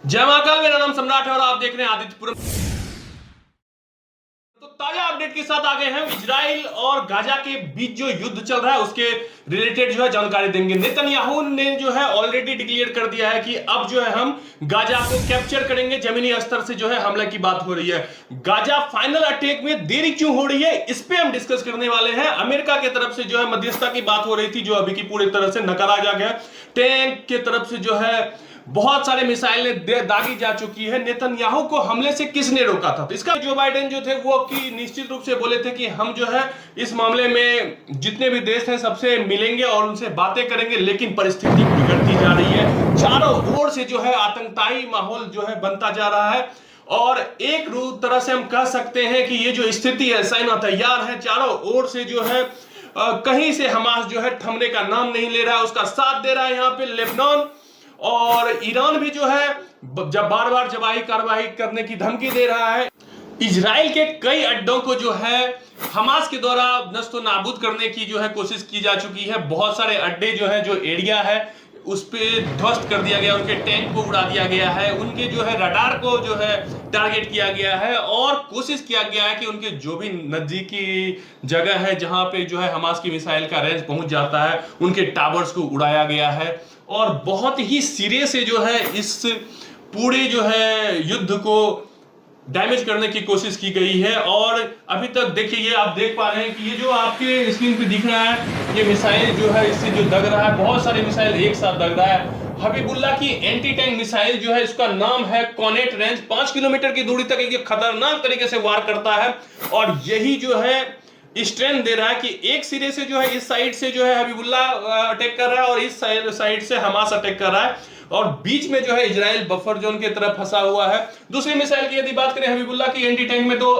जय महाकाल। मेरा नाम सम्राट है और आप देख रहे हैं आदित्यपुरम। तो ताजा अपडेट के साथ आ गए हैं इजराइल और गाजा के बीच जो युद्ध चल रहा है उसके रिलेटेड जो है जानकारी देंगे। नेतन्याहू ने जो है ऑलरेडी डिक्लेयर कर दिया है कि अब जो है हम गाजा को कैप्चर करेंगे। जमीनी स्तर से जो है हमले की बात हो रही है। गाजा फाइनल अटैक में देरी क्यों हो रही है इस पे हम डिस्कस करने वाले हैं। अमेरिका की तरफ से जो है मध्यस्थता की बात हो रही थी जो अभी की पूरी तरह से नकारा जा गया। टैंक की तरफ से जो है बहुत सारे मिसाइलें दागी जा चुकी है। नेतन्याहू को हमले से किसने रोका था? तो इसका जो बाइडेन जो थे वो कि निश्चित रूप से बोले थे कि हम जो है इस मामले में जितने भी देश हैं सबसे मिलेंगे और उनसे बातें करेंगे, लेकिन परिस्थिति बिगड़ती जा रही है। चारों ओर से जो है आतंकवादी माहौल जो है बनता जा रहा है और एक तरह से हम कह सकते हैं कि ये जो स्थिति है, सेना तैयार है चारों ओर से जो है कहीं से हमास जो है थमने का नाम नहीं ले रहा है, उसका साथ दे रहा है। यहाँ पे लेबनान और ईरान भी जो है जब बार बार जवाही कार्रवाई करने की धमकी दे रहा है। इजराइल के कई अड्डों को जो है हमास के द्वारा नष्ट नाबूद करने की जो है कोशिश की जा चुकी है। बहुत सारे अड्डे जो है जो एरिया है उस पे ध्वस्त कर दिया गया, उनके टैंक को उड़ा दिया गया है, उनके जो है रडार को जो है टारगेट किया गया है और कोशिश किया गया है कि उनके जो भी नजदीकी जगह है जहां पे जो है हमास की मिसाइल का रेंज पहुंच जाता है उनके टावर्स को उड़ाया गया है। और बहुत ही सिरे से जो है इस पूरे जो है युद्ध को डैमेज करने की कोशिश की गई है। और अभी तक देखिए, ये आप देख पा रहे हैं कि ये जो आपके स्क्रीन पे दिख रहा है ये मिसाइल जो है इससे जो दग रहा है, बहुत सारे मिसाइल एक साथ दग रहा है। हबीबुल्ला की एंटी टैंक मिसाइल जो है इसका नाम है कॉनेट। रेंज 5 किलोमीटर की दूरी तक एक खतरनाक तरीके से वार करता है और यही जो है स्ट्रेंथ दे रहा है कि एक सिरे से जो है इस साइड से जो है हबीबुल्ला अटैक कर रहा है और इस साइड से हमास अटैक कर रहा है और बीच में जो है इजराइल बफर जोन की तरफ फंसा हुआ है। दूसरी मिसाइल की यदि बात करें हबीबुल्ला की एंटी टैंक में तो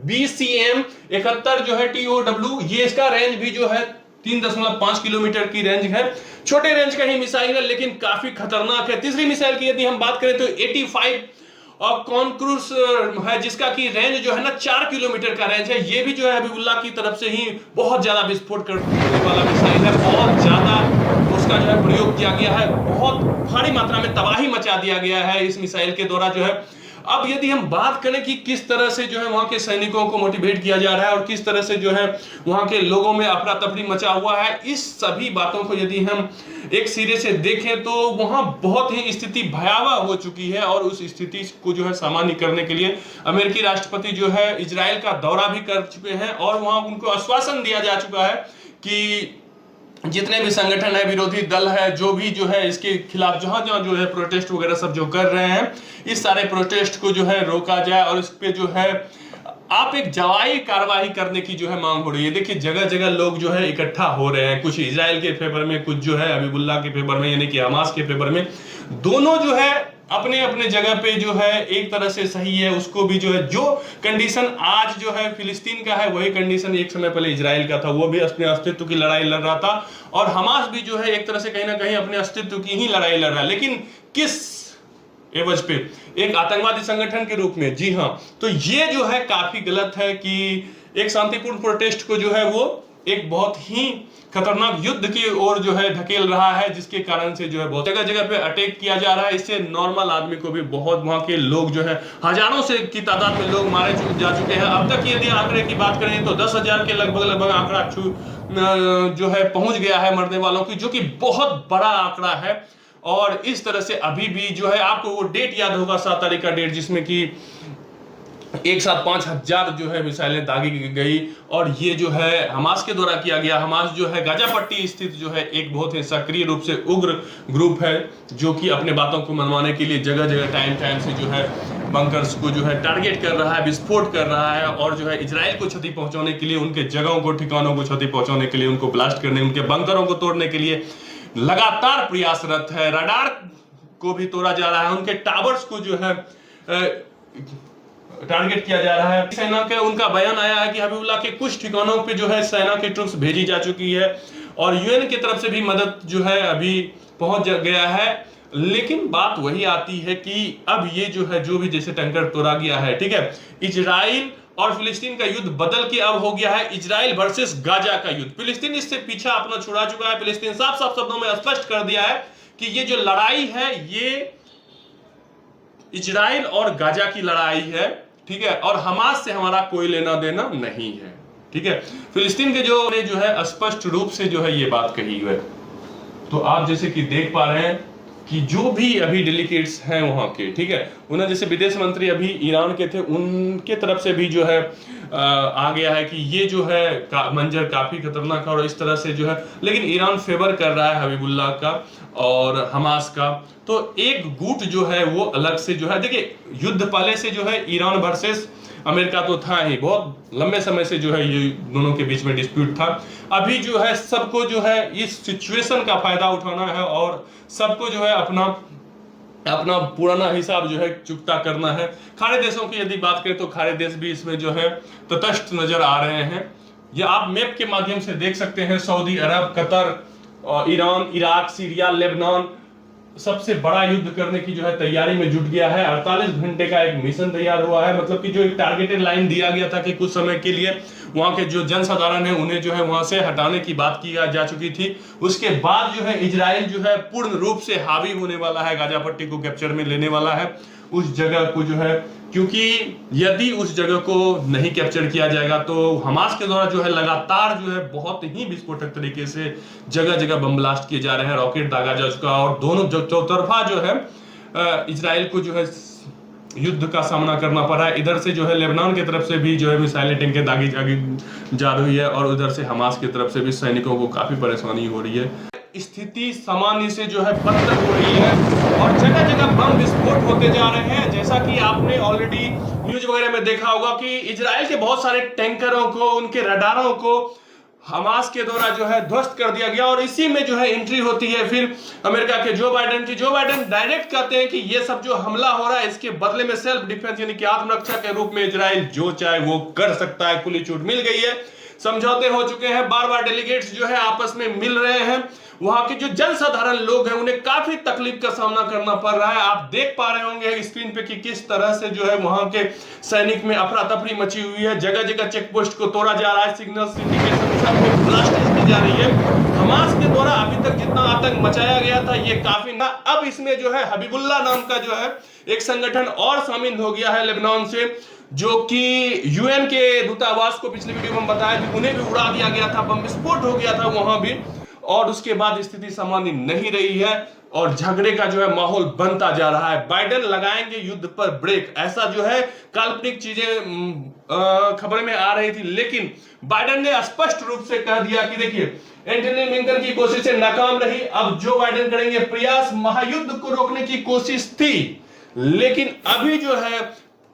BCM 71 जो है TOW, ये इसका रेंज भी जो है 3.5 किलोमीटर की रेंज है। छोटे रेंज का ही मिसाइल है लेकिन काफी खतरनाक है। तीसरी मिसाइल की यदि हम बात करें तो 85 और कॉन्क्रूस है जिसका की रेंज जो है ना 4 किलोमीटर का रेंज है। ये भी जो है हबीबुल्ला की तरफ से ही बहुत ज्यादा विस्फोट करने वाला मिसाइल है। बहुत ज्यादा उसका जो है प्रयोग किया गया है, बहुत भारी मात्रा में तबाही मचा दिया गया है इस मिसाइल के द्वारा जो है। अब यदि हम बात करें कि किस तरह से जो है वहां के सैनिकों को मोटिवेट किया जा रहा है और किस तरह से जो है वहां के लोगों में अफरा तफरी मचा हुआ है, इस सभी बातों को यदि हम एक सिरे से देखें तो वहां बहुत ही स्थिति भयावह हो चुकी है। और उस स्थिति को जो है सामान्य करने के लिए अमेरिकी राष्ट्रपति जो है इजराइल का दौरा भी कर चुके हैं और वहां उनको आश्वासन दिया जा चुका है कि जितने भी संगठन है, विरोधी दल है, जो भी जो है इसके खिलाफ जहां जहां जो है प्रोटेस्ट वगैरह सब जो कर रहे हैं, इस सारे प्रोटेस्ट को जो है रोका जाए और इस पे जो है आप एक जवाई कार्रवाई करने की जो है मांग हो रही है। देखिए जगह जगह लोग जो है इकट्ठा हो रहे हैं, कुछ इजराइल के फेवर में, कुछ जो है हबीबुल्ला के फेवर में यानी कि हमास के फेवर में। दोनों जो है अपने अपने जगह पे जो है एक तरह से सही है। उसको भी जो है जो कंडीशन आज जो है फिलिस्तीन का है वही कंडीशन एक समय पहले इजराइल का था। वो भी अपने अस्तित्व की लड़ाई लड़ रहा था और हमास भी जो है एक तरह से कहीं ना कहीं अपने अस्तित्व की ही लड़ाई लड़ रहा है, लेकिन किस एवज पे? एक आतंकवादी संगठन के रूप में। जी हाँ, तो ये जो है काफी गलत है कि एक शांतिपूर्ण प्रोटेस्ट को जो है वो एक बहुत ही खतरनाक युद्ध की ओर जो है ढकेल रहा है, जिसके कारण से जो है बहुत जगह जगह पे अटैक किया जा रहा है। इससे नॉर्मल आदमी को भी बहुत, वहां के लोग जो है हजारों से की तादाद में लोग मारे जा चुके हैं। अब तक यदि आंकड़े की बात करें तो 10,000 के लगभग आंकड़ा जो है पहुंच गया है मरने वालों की, जो कि बहुत बड़ा आंकड़ा है। और इस तरह से अभी भी जो है आपको वो डेट याद होगा, 7 तारीख का डेट, जिसमें कि एक साथ 5,000 जो है मिसाइलें दागी गई और ये जो है हमास के द्वारा किया गया। हमास जो है गाजा पट्टी स्थित जो है एक बहुत ही सक्रिय रूप से उग्र ग्रुप है जो कि अपने बातों को मनवाने के लिए जगह जगह टाइम से जो है बंकर्स को जो है टारगेट कर रहा है, विस्फोट कर रहा है और जो है इजराइल को क्षति पहुंचाने के लिए, उनके जगहों को, ठिकानों को क्षति पहुंचाने के लिए, उनको ब्लास्ट करने, उनके बंकरों को तोड़ने के लिए लगातार प्रयासरत है। रडार को भी तोड़ा जा रहा है, उनके टावर्स को जो है टारगेट किया जा रहा है। सेना के उनका बयान आया है कि हबीबुल्ला के कुछ ठिकानों पे जो है सेना की ट्रुप्स भेजी जा चुकी है और यूएन की तरफ से भी मदद जो है अभी पहुंच गया है। लेकिन बात वही आती है कि अब ये जो है जो भी जैसे टैंकर तोड़ा गया है, ठीक है, इजराइल और फिलिस्तीन का युद्ध बदल के अब हो गया है इजराइल वर्सेस गाजा का युद्ध। फिलिस्तीन इससे पीछा अपना छुड़ा चुका है। फिलिस्तीन साफ साफ शब्दों में स्पष्ट कर दिया है कि ये जो लड़ाई है ये इजराइल और गाजा की लड़ाई है, ठीक है, और हमास से हमारा कोई लेना देना नहीं है, ठीक है। फिलिस्तीन के जो है स्पष्ट रूप से जो है ये बात कही है। तो आप जैसे कि देख पा रहे हैं कि जो भी अभी डेलीगेट्स हैं वहां के, ठीक है, उन्हें जैसे विदेश मंत्री अभी ईरान के थे, उनके तरफ से भी जो है आ गया है कि ये जो है मंजर काफी खतरनाक है और इस तरह से जो है, लेकिन ईरान फेवर कर रहा है हबीबुल्लाह का और हमास का। तो एक गुट जो है वो अलग से जो है, देखिए युद्ध पहले से जो है ईरान वर्सेस अमेरिका तो था ही, बहुत लंबे समय से जो है ये दोनों के बीच में डिस्प्यूट था। अभी जो है सबको जो है इस सिचुएशन का फायदा उठाना है और सबको जो है अपना अपना पुराना हिसाब जो है चुकता करना है। खाड़ी देशों की यदि बात करें तो खाड़ी देश भी इसमें जो है तटस्थ नजर आ रहे हैं। ये आप मैप के माध्यम से देख सकते हैं, Saudi Arab, Qatar, Iran, Iraq, Syria, Lebanon सबसे बड़ा युद्ध करने की जो है तैयारी में जुट गया है। 48 घंटे का एक मिशन तैयार हुआ है, मतलब कि जो एक टारगेटेड लाइन दिया गया था कि कुछ समय के लिए वहां के जो जनसाधारण है उन्हें जो है वहां से हटाने की बात की जा चुकी थी। उसके बाद जो है इजराइल जो है पूर्ण रूप से हावी होने वाला है, गाजा पट्टी को कैप्चर में लेने वाला है उस जगह को जो है, क्योंकि यदि उस जगह को नहीं कैप्चर किया जाएगा तो हमास के द्वारा जो है लगातार जो है बहुत ही विस्फोटक तरीके से जगह जगह बम ब्लास्ट किए जा रहे हैं, रॉकेट दागा जा चुका, और दोनों चौतरफा जो है इजराइल को जो है युद्ध का सामना करना पड़ा है। इधर से जो है लेबनान की तरफ से भी जो है मिसाइलें टैंकें दागी जा रही है और उधर से हमास की तरफ से भी सैनिकों को काफी परेशानी हो रही है। स्थिति सामान्य से जो है बदतर हो रही है और जगह जगह बम विस्फोट होते जा रहे हैं। जैसा कि आपने ऑलरेडी न्यूज वगैरह में देखा होगा कि इजराइल के बहुत सारे टैंकरों को, उनके रडारों को हमास के द्वारा जो है ध्वस्त कर दिया गया और इसी में जो है एंट्री होती है फिर अमेरिका के जो बाइडेन डायरेक्ट कहते हैं कि ये सब जो हमला हो रहा है इसके बदले में सेल्फ डिफेंस यानी कि आत्मरक्षा के रूप में इजराइल जो चाहे वो कर सकता है। खुली छूट मिल गई है, समझौते हो चुके हैं, बार बार डेलीगेट्स जो है आपस में मिल रहे हैं। वहां के जो जनसाधारण लोग हैं उन्हें काफी तकलीफ का सामना करना पड़ रहा है। आप देख पा रहे होंगे स्क्रीन पे कि किस तरह से जो है वहां के सैनिक में अफरा तफरी मची हुई है, जगह जगह चेक पोस्ट को तोड़ा जा रहा है, सिग्नल इंडिकेशन सब ब्लास्ट की जा रही है। हमास के द्वारा अभी तक जितना आतंक मचाया गया था ये काफी ना, अब इसमें जो है हबीबुल्लाह नाम का जो है एक संगठन और शामिल हो गया है लेबनान से, जो कि यूएन के दूतावास को पिछले वीडियो में बताया कि उन्हें भी उड़ा दिया गया था, बम विस्फोट हो गया था वहां भी, और उसके बाद स्थिति सामान्य नहीं रही है और झगड़े का जो है माहौल बनता जा रहा है। बाइडेन लगाएंगे युद्ध पर ब्रेक, ऐसा जो है काल्पनिक चीजें खबर में आ रही थी, लेकिन बाइडेन ने स्पष्ट रूप से कह दिया कि देखिए एंटनी ब्लिंकन की कोशिशें नाकाम रही, अब जो बाइडेन करेंगे प्रयास। महायुद्ध को रोकने की कोशिश थी, लेकिन अभी जो है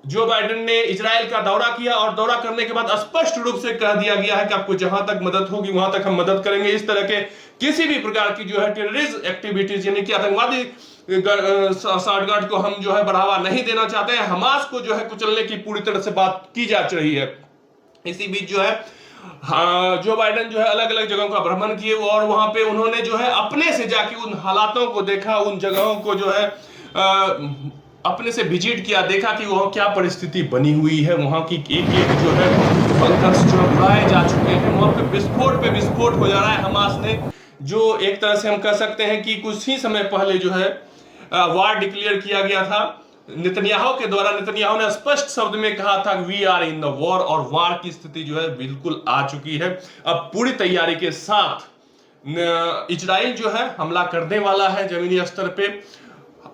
जो बाइडेन ने इजराइल का दौरा किया और दौरा करने के बाद स्पष्ट रूप से कह दिया गया है कि आपको जहां तक मदद होगी वहां तक हम मदद करेंगे। इस तरह के किसी भी प्रकार की जो है टेररिस्ट एक्टिविटीज यानी कि आतंकवादी साठगांठ को हम जो है बढ़ावा नहीं देना चाहते हैं। हमास को जो है कुचलने की पूरी तरह से बात की जा रही है। इसी बीच जो है जो बाइडेन जो है अलग अलग जगहों का भ्रमण किए और वहां पे उन्होंने जो है अपने से जाके उन हालातों को देखा, उन जगहों को जो है अपने से विजिट किया, देखा कि वहां क्या परिस्थिति बनी हुई है, वहां की एक एक जो है बंकर्स जो उड़ाए जा चुके हैं, वहां पे विस्फोट हो जा रहा है। हमास ने जो एक तरह से हम कह सकते हैं कि कुछ ही समय पहले जो है वार डिक्लेयर किया गया था नेतन्याहू के द्वारा। नेतन्याहू ने स्पष्ट शब्द में कहा था we are in the war, और वार की स्थिति जो है बिल्कुल आ चुकी है। अब पूरी तैयारी के साथ इजराइल जो है हमला करने वाला है जमीनी स्तर पे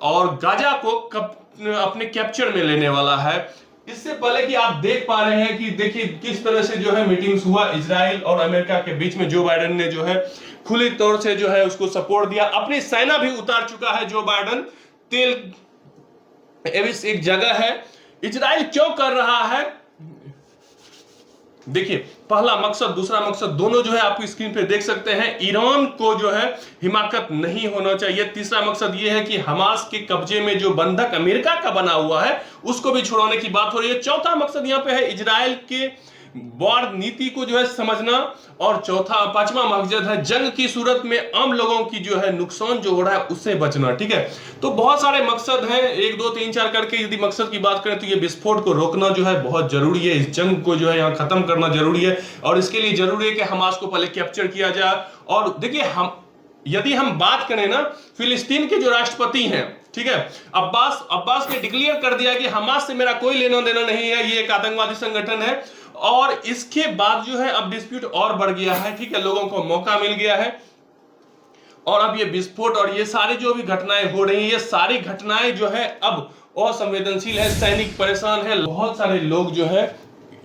और गाजा को अपने कैप्चर में लेने वाला है। इससे पहले कि आप देख पा रहे हैं कि देखिए किस तरह से जो है मीटिंग्स हुआ इजराइल और अमेरिका के बीच में। जो बाइडेन ने जो है खुली तौर से जो है उसको सपोर्ट दिया, अपनी सेना भी उतार चुका है जो बाइडेन। तेल एविस एक जगह है। इजराइल क्यों कर रहा है, देखिए पहला मकसद, दूसरा मकसद दोनों जो है आपको स्क्रीन पे देख सकते हैं। ईरान को जो है हिमाकत नहीं होना चाहिए। तीसरा मकसद यह है कि हमास के कब्जे में जो बंधक अमेरिका का बना हुआ है उसको भी छुड़ाने की बात हो रही है। चौथा मकसद यहां पे है इजराइल के वार नीति को जो है समझना, और पांचवा मकसद है जंग की सूरत में आम लोगों की जो है नुकसान जो हो रहा है उससे बचना। ठीक है, तो बहुत सारे मकसद हैं, 1 2 3 4 करके यदि मकसद की बात करें तो ये विस्फोट को रोकना जो है बहुत जरूरी है। इस जंग को जो है यहाँ खत्म करना जरूरी है और इसके लिए जरूरी है कि हमास को पहले कैप्चर किया जाए। और देखिए यदि हम बात करें ना फिलिस्तीन के जो राष्ट्रपति हैं, ठीक है। अब्बास ने डिक्लेयर कर दिया कि हमास से मेरा कोई लेना देना नहीं है, ये एक आतंकवादी संगठन है। और इसके बाद जो है अब डिस्प्यूट और बढ़ गया है, ठीक है, लोगों को मौका मिल गया है और अब ये विस्फोट और ये सारी जो भी घटनाएं हो रही हैं, ये सारी घटनाएं जो है अब असंवेदनशील है, सैनिक परेशान है, बहुत सारे लोग जो है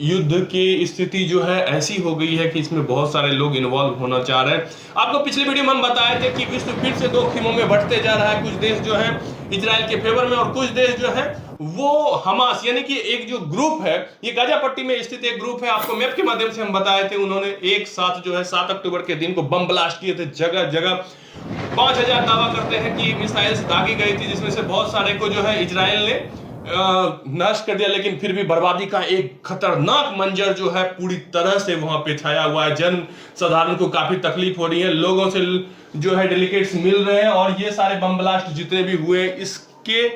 युद्ध की स्थिति जो है ऐसी हो गई है कि इसमें बहुत सारे लोग इन्वॉल्व होना चाह रहे हैं। आपको पिछले वीडियो में हम बताए थे कि विश्व फिर से दो खिमों में बढ़ते जा रहा है, कुछ देश जो है इजराइल के फेवर में और कुछ देश जो है वो हमास, यानी कि एक जो ग्रुप है, ये गाजा पट्टी में स्थित एक ग्रुप है, आपको मैप के माध्यम से हम बताए थे। उन्होंने एक साथ जो है 7 अक्टूबर के दिन को बम ब्लास्ट किए थे, जगह जगह 5000 दावा करते हैं कि मिसाइल से दागी गई थी, जिसमें से बहुत सारे को जो है इजराइल ने नष्ट कर दिया, लेकिन फिर भी बर्बादी का एक खतरनाक मंजर जो है पूरी तरह से वहां पे छाया हुआ है। जन साधारण को काफी तकलीफ हो रही है, लोगों से जो है डेलीगेट्स मिल रहे हैं और ये सारे बम ब्लास्ट जितने भी हुए इसके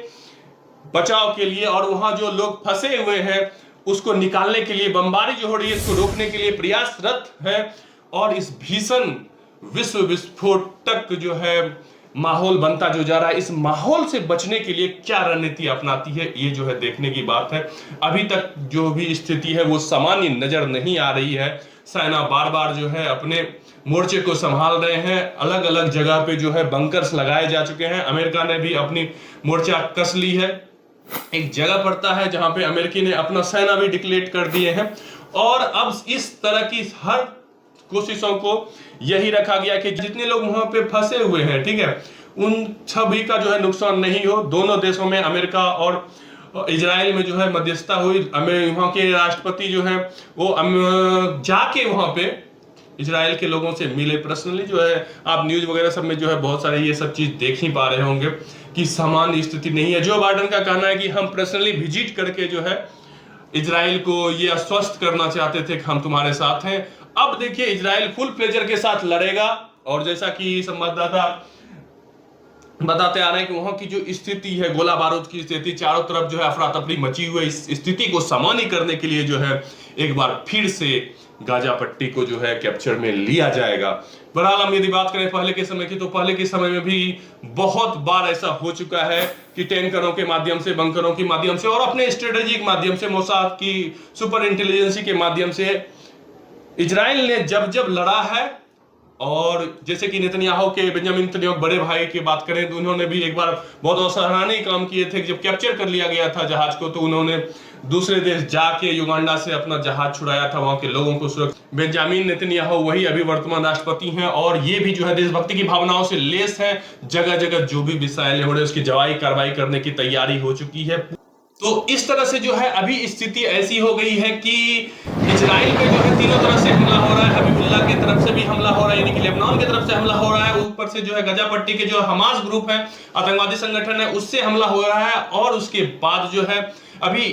बचाव के लिए और वहां जो लोग फंसे हुए हैं उसको निकालने के लिए, बमबारी जो हो रही है इसको रोकने के लिए प्रयासरत है। और इस भीषण विश्व विस्फोटक जो है माहौल बनता जो जा रहा है, इस माहौल से बचने के लिए क्या रणनीति अपनाती है, ये जो है देखने की बात है। अभी तक जो भी स्थिति है वो सामान्य नजर नहीं आ रही है। सेना बार बार जो है अपने मोर्चे को संभाल रहे हैं, अलग अलग जगह पे जो है बंकर्स लगाए जा चुके हैं। अमेरिका ने भी अपनी मोर्चा कस ली है, एक जगह पड़ता है जहां पे अमेरिकी ने अपना सेना भी डिक्लेयर कर दिए हैं। और अब इस तरह की हर कोशिशों को यही रखा गया कि जितने लोग वहां पे फंसे हुए हैं, ठीक है, उन सभी का जो है नुकसान नहीं हो। दोनों देशों में, अमेरिका और इजराइल में जो है मध्यस्थता हुई। वहां के राष्ट्रपति जो है वो जाके वहां पे इजराइल के लोगों से मिले पर्सनली। जो है आप न्यूज वगैरह सब में जो है बहुत सारे ये सब चीज देख ही पा रहे होंगे कि सामान्य स्थिति नहीं है। जो बाइडेन का कहना है कि हम पर्सनली विजिट करके जो है इजराइल को ये आश्वस्त करना चाहते थे कि हम तुम्हारे साथ हैं। अब देखिए इजराइल फुल प्लेजर के साथ लड़ेगा और जैसा कि संवाददाता बताते आ रहे हैं कि वहां की जो स्थिति है, गोला बारूद की स्थिति, चारों तरफ जो है अफरा तफरी मची हुई है। इस स्थिति को सामान्य करने के लिए जो है एक बार फिर से गाजा पट्टी को जो है कैप्चर में लिया जाएगा। बहरहाल हम यदि बात करें पहले के समय की, तो पहले के समय में भी बहुत बार ऐसा हो चुका है कि टैंकरों के माध्यम से, बंकरों के माध्यम से और अपने स्ट्रेटेजिक माध्यम से, मोसाद की सुपर इंटेलिजेंसी के माध्यम से इजराइल ने जब जब लड़ा है। और जैसे कि नेतन्याहू के, बेंजामिन नेतन्याहू बड़े भाई की बात करें तो उन्होंने भी एक बार बहुत सराहनीय काम किए थे। जब कैप्चर कर लिया गया था जहाज को, तो उन्होंने दूसरे देश जाके युगांडा से अपना जहाज छुड़ाया था, वहां के लोगों को सुरक्षित। बेंजामिन नेतन्याहू वही अभी वर्तमान राष्ट्रपति हैं और ये भी जो है देशभक्ति की भावनाओं से लेस है। जगह जगह जो भी मिसाइल हो रहे उसकी जवाबी कार्रवाई करने की तैयारी हो चुकी है। तो इस तरह से जो है अभी स्थिति ऐसी हो गई है कि इजराइल पे जो है तीनों तरफ से हमला हो रहा है। हबीबुल्लाह की तरफ से भी हमला हो रहा है, यानी कि लेबनान की तरफ से हमला हो रहा है। ऊपर से जो है गाजा पट्टी के जो हमास ग्रुप है, आतंकवादी संगठन है, उससे हमला हो रहा है। और उसके बाद जो है अभी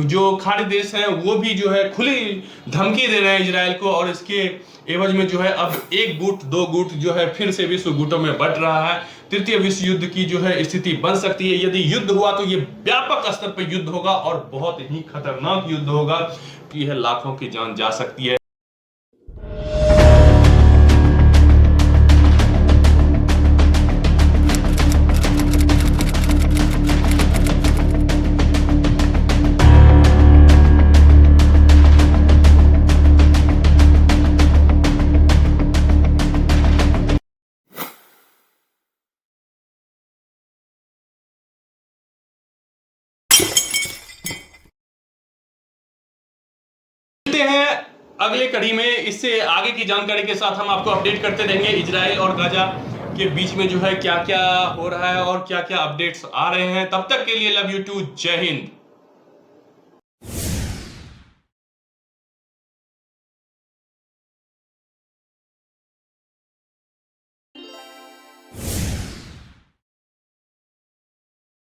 जो खाड़ी देश हैं वो भी जो है खुली धमकी दे रहे हैं इजराइल को। और इसके एवज में जो है अब एक गुट, दो गुट जो है फिर से विश्व गुटों में बढ़ रहा है। तृतीय विश्व युद्ध की जो है स्थिति बन सकती है। यदि युद्ध हुआ तो ये व्यापक स्तर पर युद्ध होगा और बहुत ही खतरनाक युद्ध होगा कि यह लाखों की जान जा सकती है। हैं अगले कड़ी में, इससे आगे की जानकारी के साथ हम आपको अपडेट करते रहेंगे। इजराइल और गाजा के बीच में जो है क्या क्या हो रहा है और क्या क्या अपडेट्स आ रहे हैं। तब तक के लिए लव यू टू, जय हिंद।